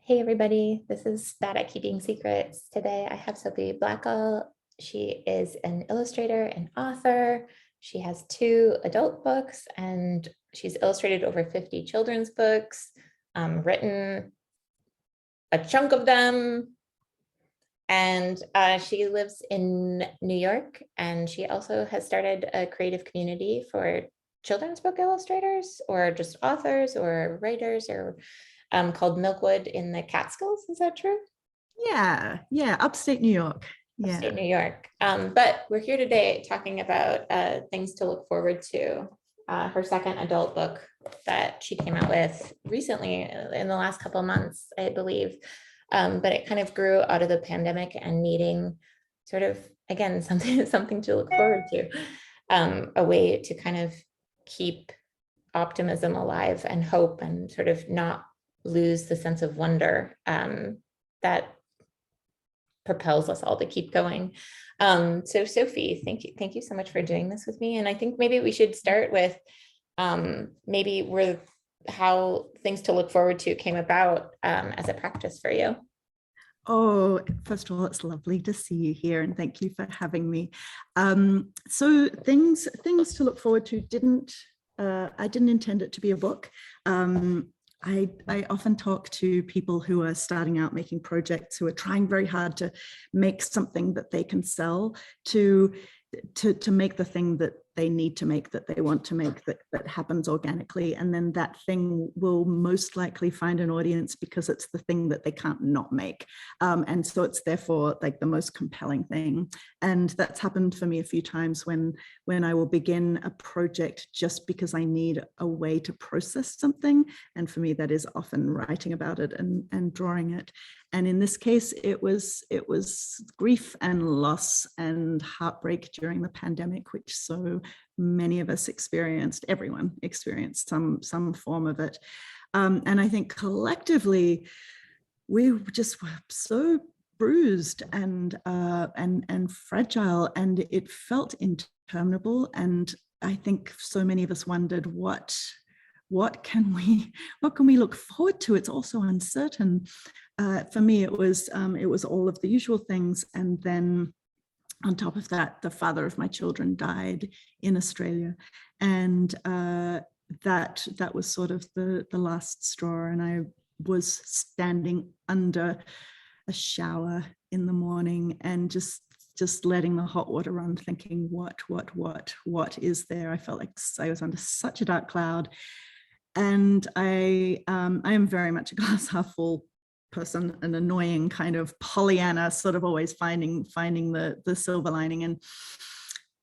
Hey everybody, this is Bad at Keeping Secrets. Today I have Sophie Blackall. She is an illustrator and author. She has 2 adult books and she's illustrated over 50 children's books, written a chunk of them. And she lives in New York, and she also has started a creative community for children's book illustrators or just authors or writers or called Milkwood in the Catskills. Is that true? Yeah, upstate New York. Yeah. Upstate New York. But we're here today talking about things to look forward to. Her second adult book that she came out with recently in the last couple of months, I believe. But it kind of grew out of the pandemic and needing sort of, again, something to look forward to, a way to kind of keep optimism alive and hope and sort of not lose the sense of wonder that propels us all to keep going. So Sophie, thank you so much for doing this with me. And I think maybe we should start with how things to look forward to came about as a practice for you. Oh, first of all, it's lovely to see you here, and thank you for having me. So things to look forward to I didn't intend it to be a book. I often talk to people who are starting out making projects, who are trying very hard to make something that they can sell, to make the thing that they need to make, that they want to make, that happens organically. And then that thing will most likely find an audience because it's the thing that they can't not make. And so it's therefore like the most compelling thing. And that's happened for me a few times when I will begin a project just because I need a way to process something. And for me, that is often writing about it and drawing it. And in this case, it was grief and loss and heartbreak during the pandemic, which so many of us experienced. Everyone experienced some form of it. And I think collectively, we just were so bruised and fragile, and it felt interminable. And I think so many of us wondered, what can we look forward to? It's also uncertain. For me, it was all of the usual things, and then on top of that, the father of my children died in Australia, and that was sort of the last straw. And I was standing under a shower in the morning and just letting the hot water run, thinking, what is there? I felt like I was under such a dark cloud. And I am very much a glass half full person, an annoying kind of Pollyanna, sort of always finding the silver lining, and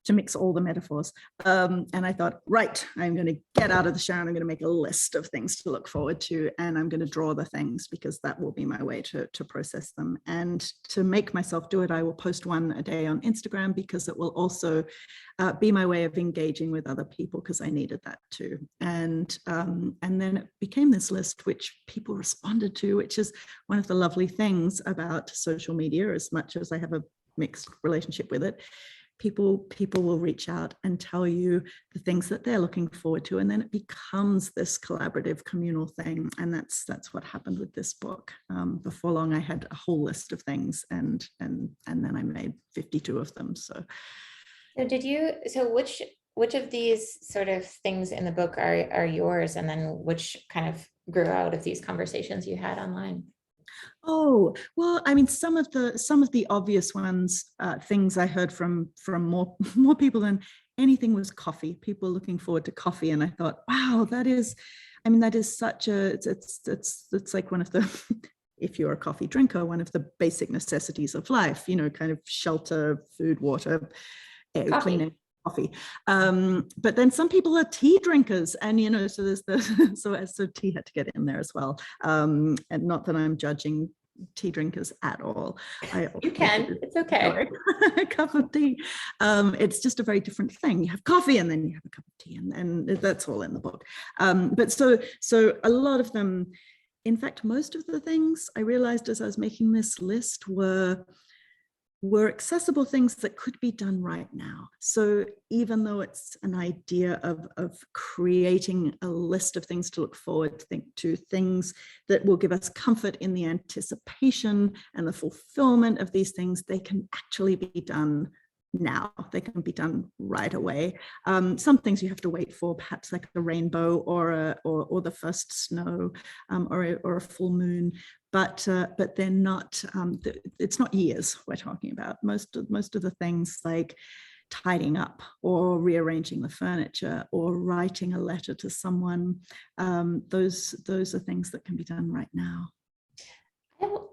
to mix all the metaphors. And I thought, right, I'm going to get out of the shower and I'm going to make a list of things to look forward to, and I'm going to draw the things because that will be my way to process them. And to make myself do it, I will post one a day on Instagram because it will also be my way of engaging with other people, because I needed that too. And then it became this list which people responded to, which is one of the lovely things about social media. As much as I have a mixed relationship with it, people will reach out and tell you the things that they're looking forward to, and then it becomes this collaborative communal thing. And that's what happened with this book. Before long, I had a whole list of things, and then I made 52 of them. So which of these sort of things in the book are yours, and then which kind of grew out of these conversations you had online? Oh, well, I mean, some of the obvious ones, things I heard from more people than anything, was coffee. People looking forward to coffee. And I thought, wow, that is such a, it's like one of the, if you're a coffee drinker, one of the basic necessities of life, kind of shelter, food, water, air, clean coffee. But then some people are tea drinkers, and so there's so tea had to get in there as well. And not that I'm judging tea drinkers at all. You can, it's okay. A cup of tea. It's just a very different thing. You have coffee and then you have a cup of tea, and that's all in the book. But so a lot of them, in fact, most of the things I realized as I was making this list were were accessible things that could be done right now. So even though it's an idea of creating a list of things to look forward to, things that will give us comfort in the anticipation and the fulfillment of these things, they can actually be done now. They can be done right away. Some things you have to wait for, perhaps like a rainbow or the first snow, or a full moon. But they're not. It's not years we're talking about. Most of the things like tidying up or rearranging the furniture or writing a letter to someone, those are things that can be done right now.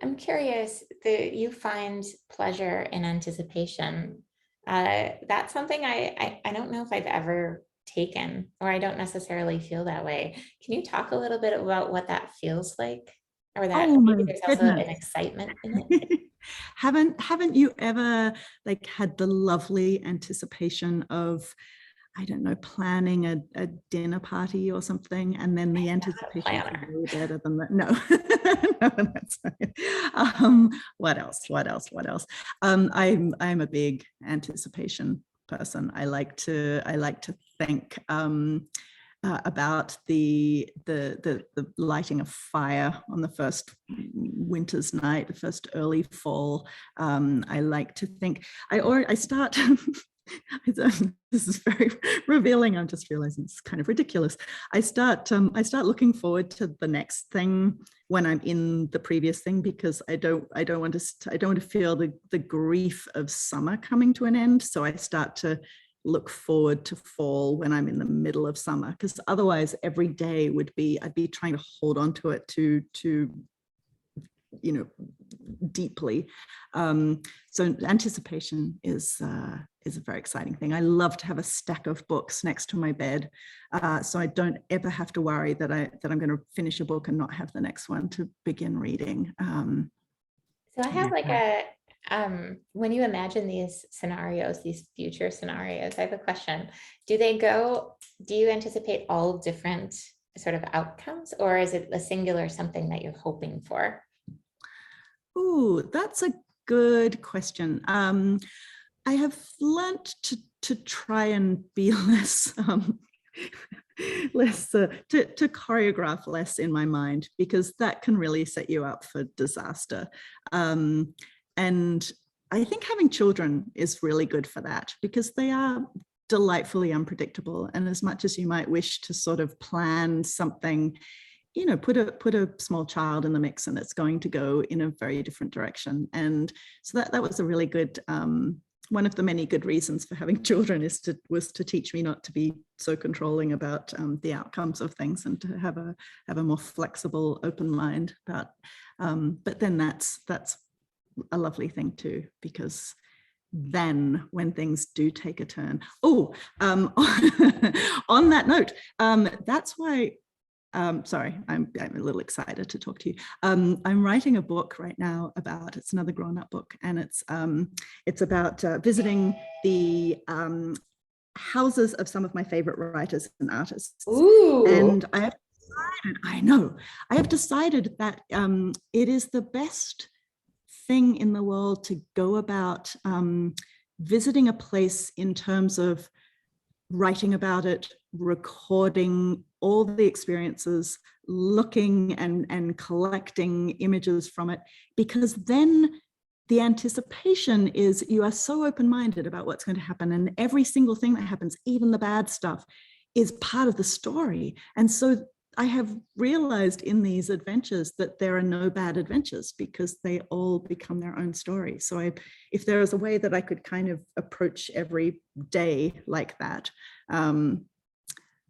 I'm curious that you find pleasure in anticipation. That's something I don't know if I've ever taken, or I don't necessarily feel that way. Can you talk a little bit about what that feels like? Or that maybe there's also an excitement in it? Haven't you ever like had the lovely anticipation of, I don't know, planning a dinner party or something, and then the anticipation is really better than that? No, no, that's not. What else? I'm a big anticipation person. I like to think about the lighting of fire on the first winter's night, the first early fall. I like to think. I start. This is very revealing. I'm just realizing it's kind of ridiculous. I start looking forward to the next thing when I'm in the previous thing, because I don't want to feel the grief of summer coming to an end. So I start to look forward to fall when I'm in the middle of summer, because otherwise every day I'd be trying to hold on to it to deeply. So anticipation is a very exciting thing. I love to have a stack of books next to my bed, so I don't ever have to worry that I'm going to finish a book and not have the next one to begin reading. So I have when you imagine these scenarios, these future scenarios, I have a question. Do you anticipate all different sort of outcomes, or is it a singular something that you're hoping for? Ooh, that's a good question. I have learned to try and be less to choreograph less in my mind, because that can really set you up for disaster. And I think having children is really good for that, because they are delightfully unpredictable. And as much as you might wish to sort of plan something, put a small child in the mix and it's going to go in a very different direction. And so that was a really good, one of the many good reasons for having children was to teach me not to be so controlling about the outcomes of things, and to have a more flexible, open mind about. But then that's a lovely thing too, because then when things do take a turn. On that note, that's why. Sorry, I'm a little excited to talk to you. I'm writing a book right now it's another grown-up book, and it's about visiting the houses of some of my favorite writers and artists. Ooh. And I have decided that it is the best thing in the world to go about visiting a place in terms of writing about it, recording all the experiences, looking and collecting images from it, because then the anticipation is you are so open-minded about what's going to happen, and every single thing that happens, even the bad stuff, is part of the story. And so I have realized in these adventures that there are no bad adventures, because they all become their own story. So if there is a way that I could kind of approach every day like that,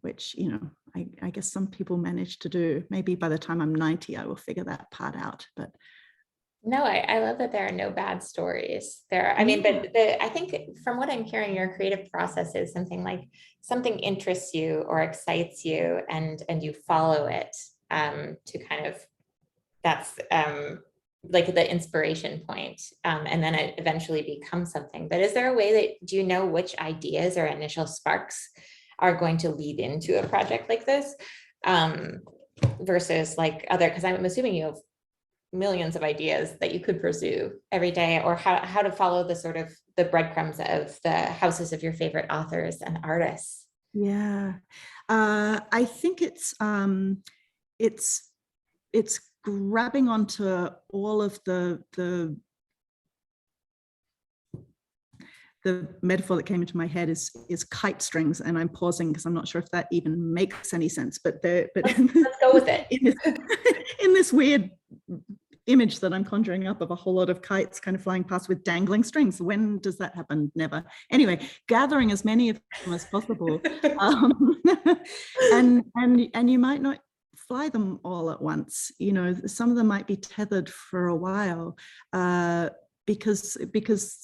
which, I guess some people manage to do. Maybe by the time I'm 90, I will figure that part out. But no, I love that there are no bad stories there. I mean, but I think from what I'm hearing, your creative process is something interests you or excites you, and you follow it to kind of, that's like the inspiration point, and then it eventually becomes something. But is there a way do you know which ideas or initial sparks are going to lead into a project like this, versus like other, because I'm assuming you have millions of ideas that you could pursue every day, or how to follow the sort of the breadcrumbs of the houses of your favorite authors and artists. Yeah, I think it's grabbing onto all of the metaphor that came into my head is kite strings, and I'm pausing because I'm not sure if that even makes any sense. But let's go with it. in this weird image that I'm conjuring up of a whole lot of kites kind of flying past with dangling strings. When does that happen? Never. Anyway, gathering as many of them as possible, and you might not fly them all at once. You know, some of them might be tethered for a while. Because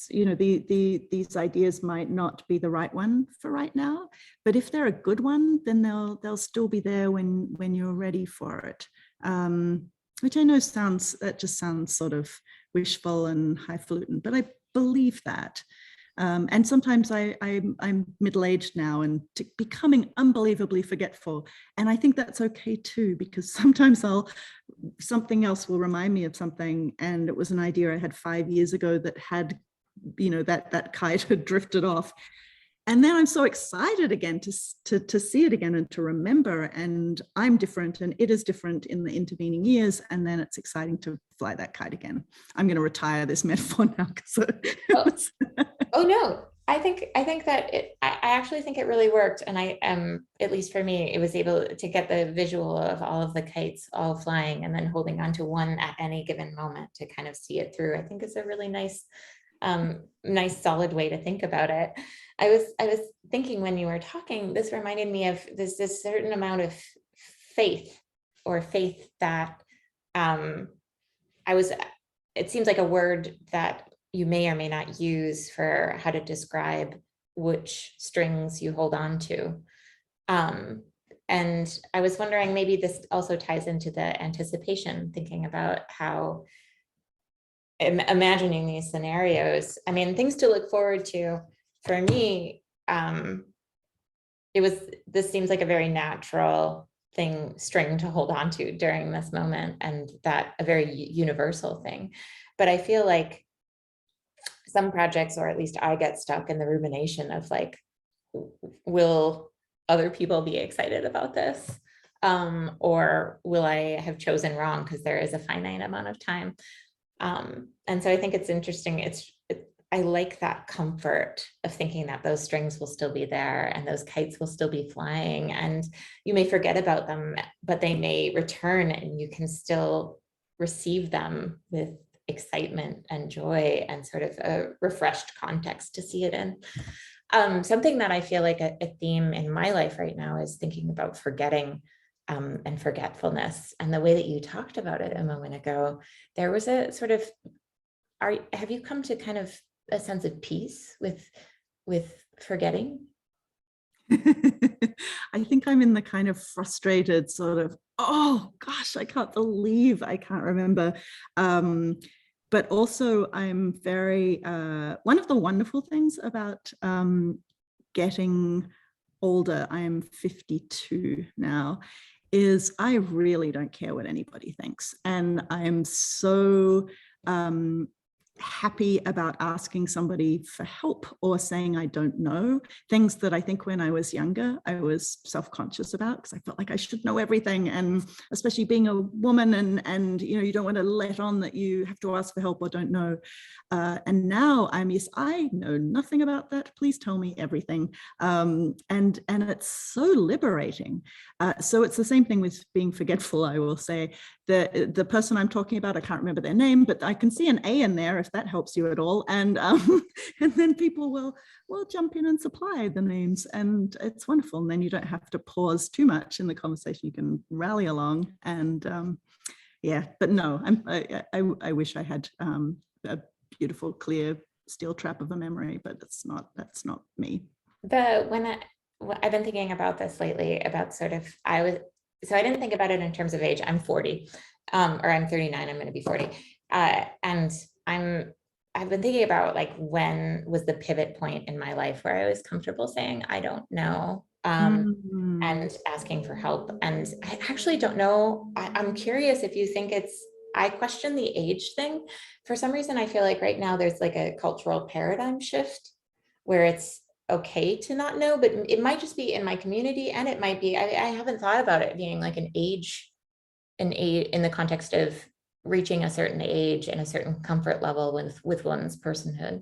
you know these ideas might not be the right one for right now, but if they're a good one, then they'll still be there when you're ready for it. Which I know just sounds sort of wishful and highfalutin, but I believe that. And sometimes I'm middle-aged now and becoming unbelievably forgetful. And I think that's okay too, because sometimes something else will remind me of something. And it was an idea I had 5 years ago that had, you know, that kite had drifted off. And then I'm so excited again to see it again and to remember. And I'm different and it is different in the intervening years. And then it's exciting to fly that kite again. I'm going to retire this metaphor now. Oh no, I think that I actually think it really worked. And I at least for me, it was able to get the visual of all of the kites all flying and then holding on to one at any given moment to kind of see it through. I think is a really nice solid way to think about it. I was thinking when you were talking, this reminded me of this certain amount of faith that it seems like a word that you may or may not use for how to describe which strings you hold on to. And I was wondering, maybe this also ties into the anticipation, thinking about how imagining these scenarios. I mean, things to look forward to for me. This seems like a very natural string to hold on to during this moment, and that a very universal thing. But I feel like some projects, or at least I get stuck in the rumination of like, will other people be excited about this? Or will I have chosen wrong because there is a finite amount of time? And so I think it's interesting. I like that comfort of thinking that those strings will still be there and those kites will still be flying, and you may forget about them, but they may return and you can still receive them with excitement and joy and sort of a refreshed context to see it in. Something that I feel like a theme in my life right now is thinking about forgetting and forgetfulness. And the way that you talked about it a moment ago, there was a sort of, have you come to kind of a sense of peace with forgetting? I think I'm in the kind of frustrated sort of, oh gosh, I can't believe I can't remember. But also I'm very, one of the wonderful things about getting older, I am 52 now, is I really don't care what anybody thinks. And I'm so happy about asking somebody for help or saying I don't know, things that I think when I was younger I was self-conscious about because I felt like I should know everything, and especially being a woman and you know, you don't want to let on that you have to ask for help or don't know. And now yes, I know nothing about that, please tell me everything. And it's so liberating. So it's the same thing with being forgetful. I will say the person I'm talking about, I can't remember their name, but I can see an A in there if that helps you at all. And then people will jump in and supply the names, and it's wonderful. And then you don't have to pause too much in the conversation. You can rally along. And yeah, but no, I wish I had a beautiful, clear steel trap of a memory, but that's not me. I've been thinking about this lately about sort of, I didn't think about it in terms of age. I'm 40, or I'm 39, I'm going to be 40. And I've been thinking about like, when was the pivot point in my life where I was comfortable saying, I don't know, and asking for help. And I actually don't know. I'm curious if you think it's I question the age thing. For some reason, I feel like right now there's like a cultural paradigm shift where it's okay to not know, but it might just be in my community, and it might be, I haven't thought about it being like an age in the context of reaching a certain age and a certain comfort level with one's personhood.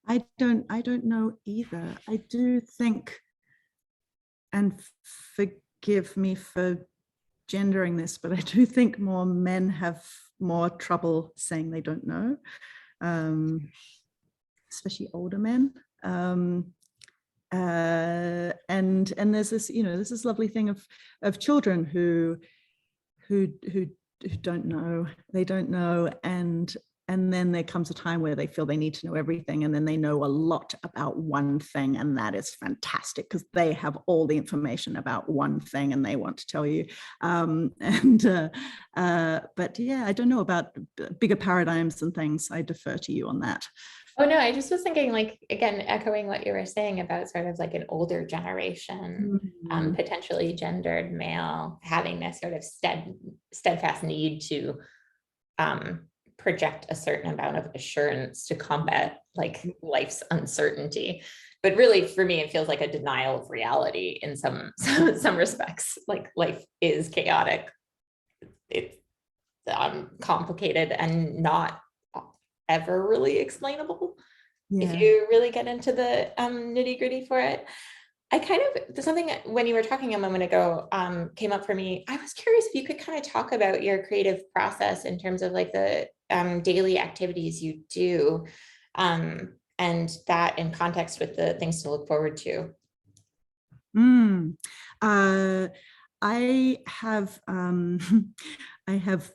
I don't know either. I do think, and forgive me for gendering this, but I do think more men have more trouble saying they don't know, especially older men. And there's this, there's this lovely thing of children who don't know, they don't know, and then there comes a time where they feel they need to know everything, and then they know a lot about one thing, and that is fantastic because they have all the information about one thing and they want to tell you. But yeah, I don't know about bigger paradigms and things. I defer to you on that. Oh no, I just was thinking, like, again, echoing what you were saying about sort of like an older generation, potentially gendered male, having this sort of steadfast need to project a certain amount of assurance to combat like life's uncertainty. But really, for me, it feels like a denial of reality in some respects. Like, life is chaotic, it's complicated, and not ever really explainable. Yeah. If you really get into the nitty gritty for it. I kind of, something when you were talking a moment ago came up for me. I was curious if you could kind of talk about your creative process in terms of like the daily activities you do, and that in context with the things to look forward to. I have I have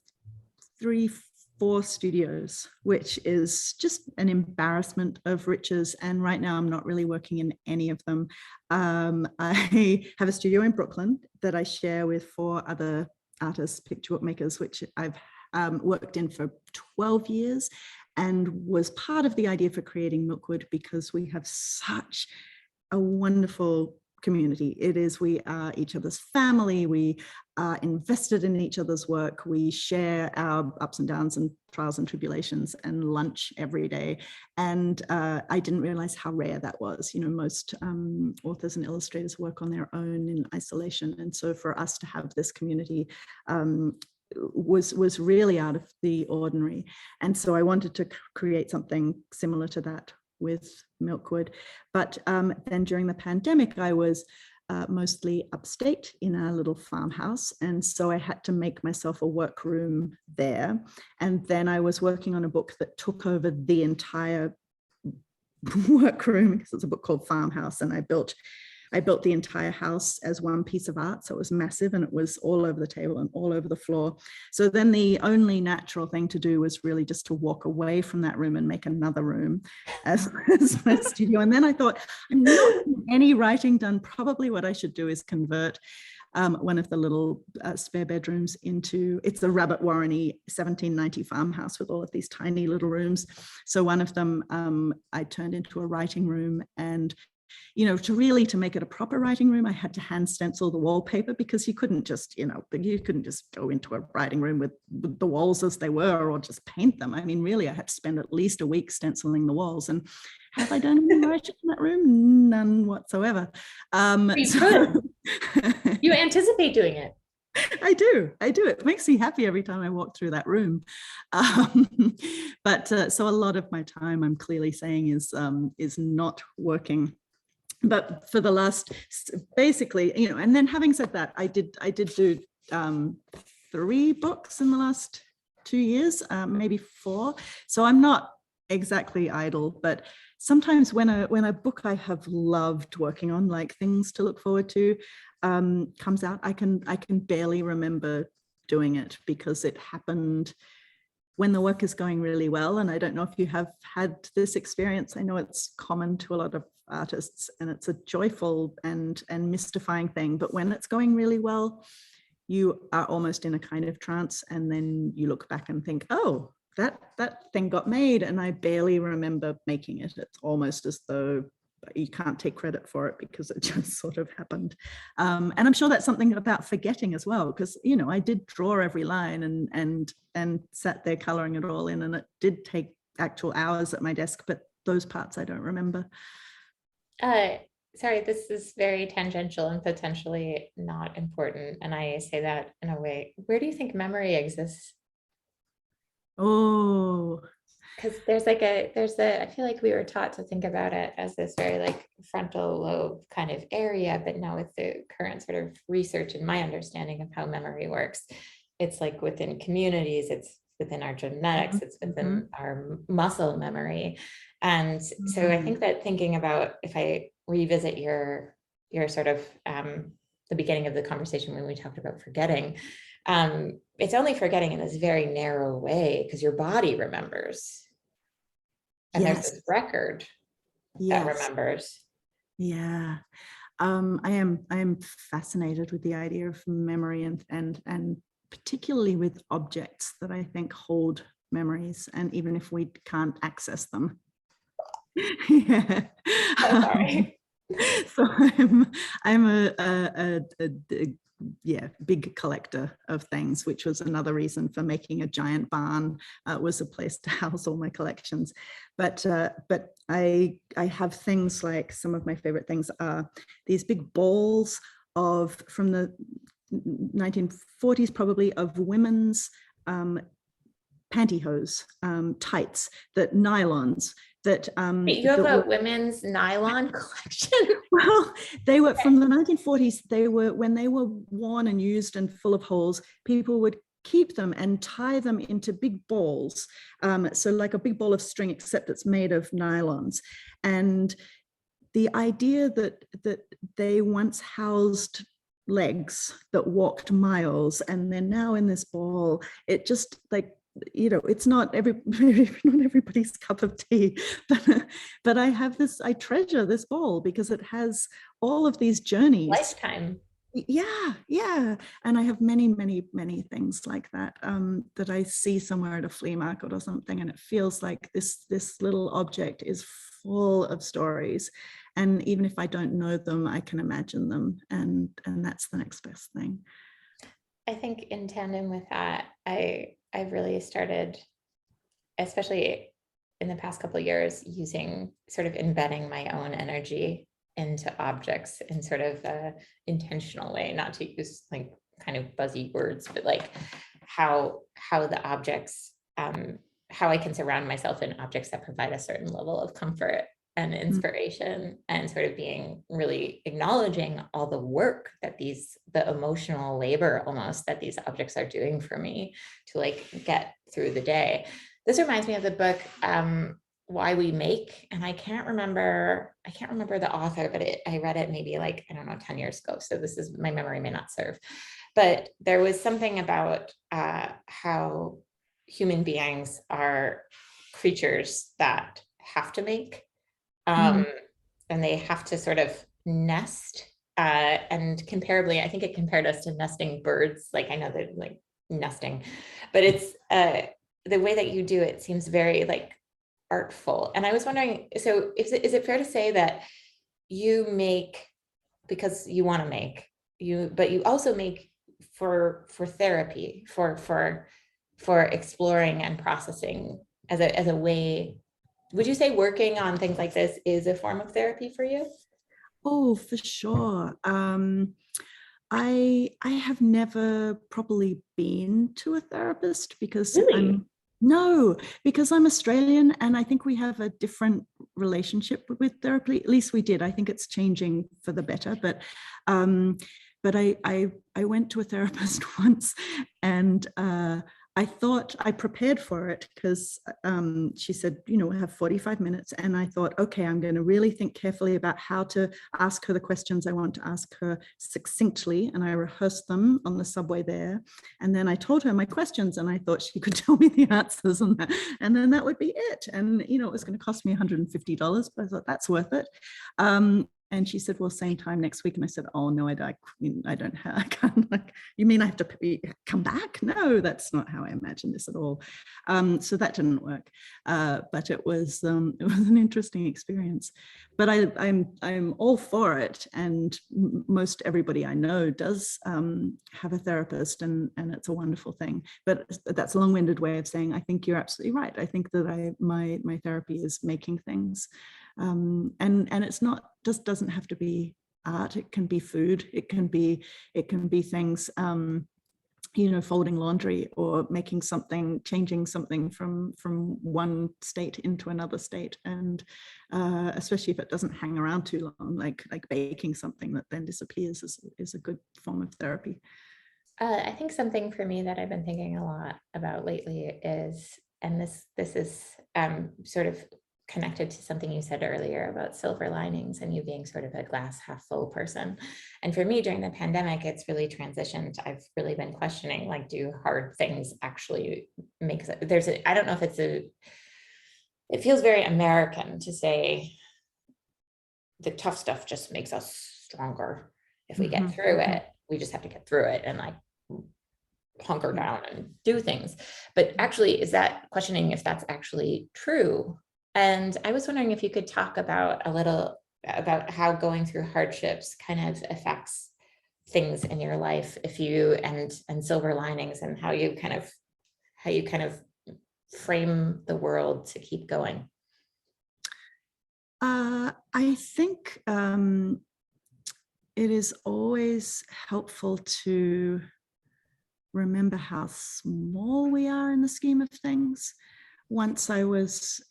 4 studios, which is just an embarrassment of riches. And right now I'm not really working in any of them. I have a studio in Brooklyn that I share with 4 other artists, picture book makers, which I've worked in for 12 years and was part of the idea for creating Milkwood because we have such a wonderful community. It is, we are each other's family. We are invested in each other's work. We share our ups and downs and trials and tribulations and lunch every day. And I didn't realize how rare that was. Most authors and illustrators work on their own in isolation. And so for us to have this community was really out of the ordinary. And so I wanted to create something similar to that with Milkwood. But then during the pandemic, I was mostly upstate in our little farmhouse. And so I had to make myself a workroom there. And then I was working on a book that took over the entire workroom because it's a book called Farmhouse. And I built the entire house as one piece of art. So it was massive and it was all over the table and all over the floor. So then the only natural thing to do was really just to walk away from that room and make another room as my studio. And then I thought, I'm not getting any writing done. Probably what I should do is convert one of the little spare bedrooms into, it's a Rabbit Warren-y 1790 farmhouse with all of these tiny little rooms. So one of them I turned into a writing room, and to make it a proper writing room, I had to hand stencil the wallpaper because you couldn't just go into a writing room with the walls as they were or just paint them. I mean, really, I had to spend at least a week stenciling the walls. And have I done any writing in that room? None whatsoever. You anticipate doing it. I do. It makes me happy every time I walk through that room. But so a lot of my time, I'm clearly saying, is not working. But for the last, basically, and then having said that, I did do 3 books in the last 2 years, maybe 4. So I'm not exactly idle, but sometimes when a book I have loved working on, like Things to Look Forward to, comes out, I can barely remember doing it because it happened when the work is going really well. And I don't know if you have had this experience. I know it's common to a lot of artists and it's a joyful and mystifying thing, but when it's going really well, you are almost in a kind of trance, and then you look back and think, oh, that thing got made and I barely remember making it. It's almost as though you can't take credit for it because it just sort of happened. And I'm sure that's something about forgetting as well, because, you know, I did draw every line and sat there coloring it all in, and it did take actual hours at my desk, but those parts I don't remember. Sorry, this is very tangential and potentially not important. And I say that in a way, where do you think memory exists? Oh, Because I feel like we were taught to think about it as this very like frontal lobe kind of area, but now with the current sort of research and my understanding of how memory works, it's like within communities, it's within our genetics, it's within our muscle memory. And so I think that thinking about, if I revisit your sort of the beginning of the conversation when we talked about forgetting, it's only forgetting in this very narrow way because your body remembers. And there's this record that remembers. Yeah. I am fascinated with the idea of memory and particularly with objects that I think hold memories, and even if we can't access them. Yeah. Oh, sorry. So I'm a big collector of things, which was another reason for making a giant barn. Was a place to house all my collections. But I have things like, some of my favorite things are these big balls from the 1940s probably, of women's pantyhose, tights, that nylons that you have a women's nylon collection? Well, they were from the 1940s. They were, when they were worn and used and full of holes, people would keep them and tie them into big balls. So like a big ball of string, except it's made of nylons. And the idea that they once housed legs that walked miles, and they're now in this ball, it just, like, you know, it's not everybody's cup of tea, but I treasure this ball because it has all of these journeys. Lifetime. Yeah. And I have many things like that, that I see somewhere at a flea market or something, and it feels like this little object is full of stories. And even if I don't know them, I can imagine them, and that's the next best thing. I think in tandem with that, I've really started, especially in the past couple of years, using sort of embedding my own energy into objects in sort of a intentional way, not to use like kind of buzzy words, but like how the objects, how I can surround myself in objects that provide a certain level of comfort and inspiration, and sort of being really acknowledging all the work that the emotional labor almost that these objects are doing for me to like get through the day. This reminds me of the book, Why We Make, and I can't remember the author, but I read it maybe like, I don't know, 10 years ago. So my memory may not serve, but there was something about how human beings are creatures that have to make, and they have to sort of nest, and comparably, I think it compared us to nesting birds. Like, I know that like nesting, but it's the way that you do it seems very like artful. And I was wondering, so is it fair to say that you make because you want to make, but you also make for therapy, for exploring and processing as a way? Would you say working on things like this is a form of therapy for you? Oh, for sure. I have never properly been to a therapist because Really? because I'm Australian, and I think we have a different relationship with therapy. At least we did. I think it's changing for the better. But I went to a therapist once, and I thought I prepared for it because she said, you know, we have 45 minutes. And I thought, okay, I'm going to really think carefully about how to ask her the questions I want to ask her succinctly. And I rehearsed them on the subway there. And then I told her my questions, and I thought she could tell me the answers, and then that would be it. And, you know, it was going to cost me $150, but I thought that's worth it. And she said, well, same time next week. And I said, oh no, I don't have, I can't, like, you mean I have to come back? No, that's not how I imagined this at all. So that didn't work. But it was an interesting experience. But I'm all for it. And most everybody I know does have a therapist, and it's a wonderful thing. But that's a long-winded way of saying, I think you're absolutely right. I think that my therapy is making things. And it's not, just doesn't have to be art. It can be food. It can be things, folding laundry or making something, changing something from one state into another state. And especially if it doesn't hang around too long, like baking something that then disappears is a good form of therapy. I think something for me that I've been thinking a lot about lately is, and this is sort of connected to something you said earlier about silver linings and you being sort of a glass half full person. And for me during the pandemic, it's really transitioned. I've really been questioning, like, do hard things actually make, I don't know if it feels very American to say the tough stuff just makes us stronger. If we get through it, we just have to get through it and like hunker down and do things. But actually, is that questioning if that's actually true? And I was wondering if you could talk about a little about how going through hardships kind of affects things in your life, if you and silver linings, and how you kind of frame the world to keep going. I think it is always helpful to remember how small we are in the scheme of things. Once I was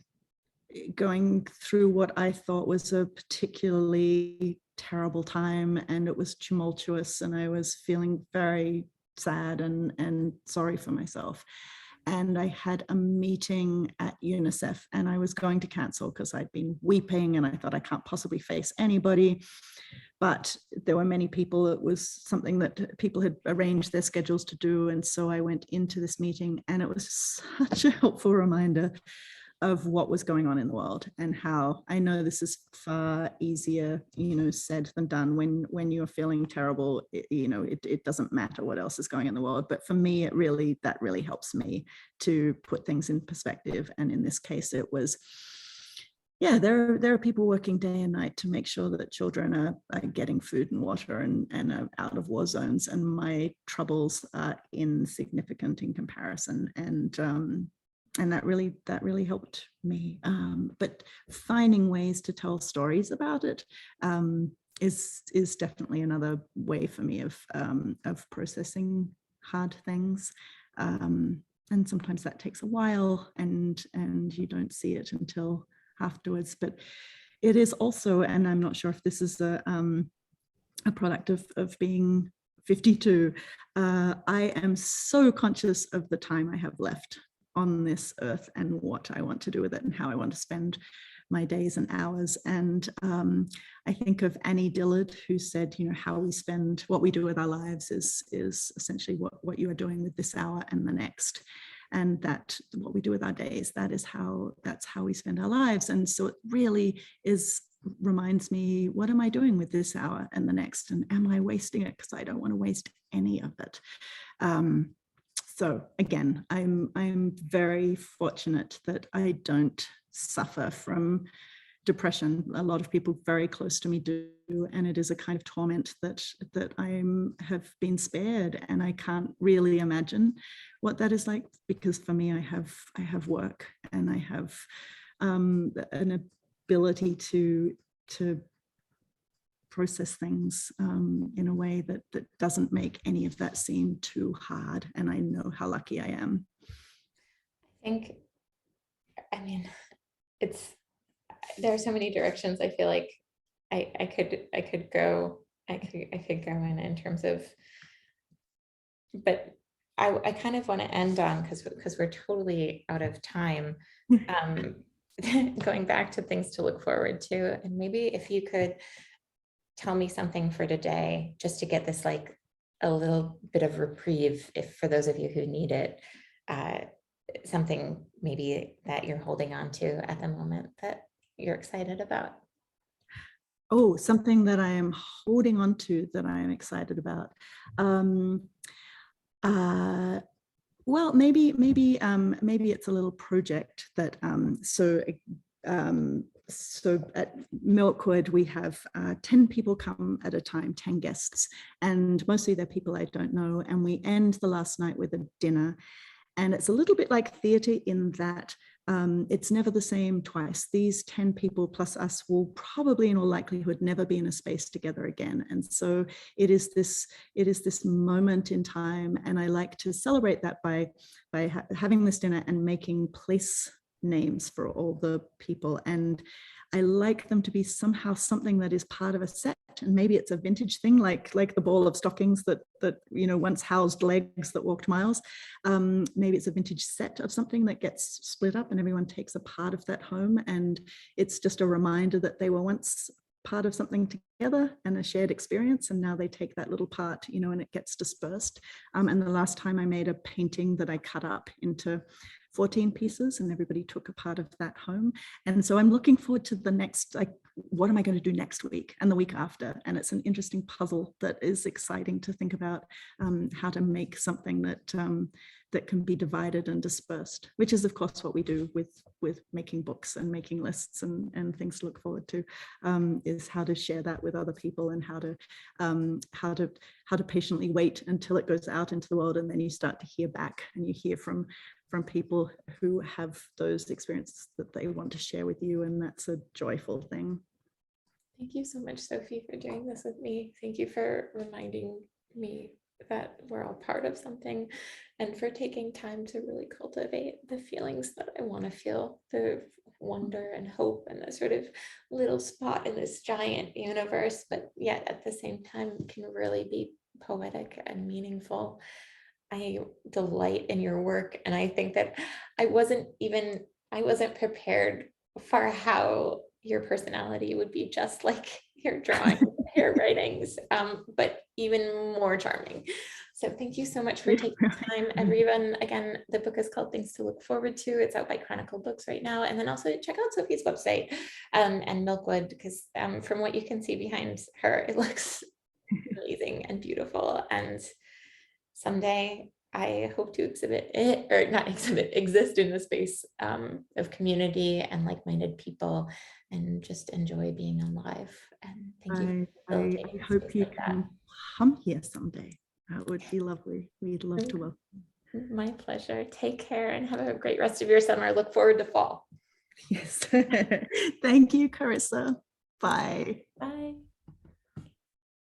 going through what I thought was a particularly terrible time, and it was tumultuous, and I was feeling very sad and sorry for myself. And I had a meeting at UNICEF, and I was going to cancel because I'd been weeping and I thought I can't possibly face anybody. But there were many people. It was something that people had arranged their schedules to do. And so I went into this meeting, and it was such a helpful reminder of what was going on in the world, and how I know this is far easier, said than done. When you're feeling terrible, it doesn't matter what else is going on in the world. But for me, that really helps me to put things in perspective. And in this case, it was, there are people working day and night to make sure that children are getting food and water and are out of war zones. And my troubles are insignificant in comparison. And that really helped me. But finding ways to tell stories about it is definitely another way for me of processing hard things. And sometimes that takes a while, and you don't see it until afterwards. But it is also, and I'm not sure if this is a product of being 52, I am so conscious of the time I have left on this earth and what I want to do with it and how I want to spend my days and hours. And I think of Annie Dillard, who said, how we spend, what we do with our lives is essentially what you are doing with this hour and the next. And that what we do with our days, that's how we spend our lives. And so it really reminds me, what am I doing with this hour and the next? And am I wasting it? Because I don't want to waste any of it. So again, I'm very fortunate that I don't suffer from depression. A lot of people very close to me do, and it is a kind of torment that I have been spared, and I can't really imagine what that is like, because for me, I have work, and I have an ability to process things in a way that doesn't make any of that seem too hard. And I know how lucky I am. There are so many directions I feel like I could go in terms of, but I kind of want to end on, because we're totally out of time, going back to things to look forward to. And maybe if you could tell me something for today, just to get this like a little bit of reprieve, if for those of you who need it, something maybe that you're holding on to at the moment that you're excited about. Oh, something that I am holding on to that I am excited about. Well, maybe it's a little project that so at Milkwood we have 10 people come at a time, 10 guests, and mostly they're people I don't know, and we end the last night with a dinner. And it's a little bit like theatre in that it's never the same twice. These 10 people plus us will probably in all likelihood never be in a space together again. And so it is this moment in time. And I like to celebrate that by having this dinner and making place names for all the people. And I like them to be somehow something that is part of a set, and maybe it's a vintage thing, like the ball of stockings that once housed legs that walked miles. Maybe it's a vintage set of something that gets split up and everyone takes a part of that home, and it's just a reminder that they were once part of something together and a shared experience, and now they take that little part, and it gets dispersed. And the last time I made a painting that I cut up into 14 pieces, and everybody took a part of that home. And so I'm looking forward to the next, like, what am I going to do next week and the week after? And it's an interesting puzzle that is exciting to think about, how to make something that can be divided and dispersed, which is of course what we do with making books and making lists and things to look forward to, is how to share that with other people, and how to patiently wait until it goes out into the world, and then you start to hear back, and you hear from people who have those experiences that they want to share with you, and that's a joyful thing. Thank you so much, Sophie, for doing this with me. Thank you for reminding me that we're all part of something, and for taking time to really cultivate the feelings that I want to feel, the wonder and hope and the sort of little spot in this giant universe, but yet at the same time can really be poetic and meaningful. I delight in your work, and I think that I wasn't prepared for how your personality would be just like your drawings, your writings, but even more charming. So thank you so much for taking time, everyone. Again, the book is called Things to Look Forward to. It's out by Chronicle Books right now. And then also check out Sophie's website, and Milkwood, because from what you can see behind her, it looks amazing and beautiful. And someday I hope to exist in the space of community and like-minded people, and just enjoy being alive. And thank you. I hope you can come here someday. That would be lovely. We'd love to welcome. My pleasure. Take care and have a great rest of your summer. Look forward to fall. Yes. Thank you, Carissa. Bye. Bye.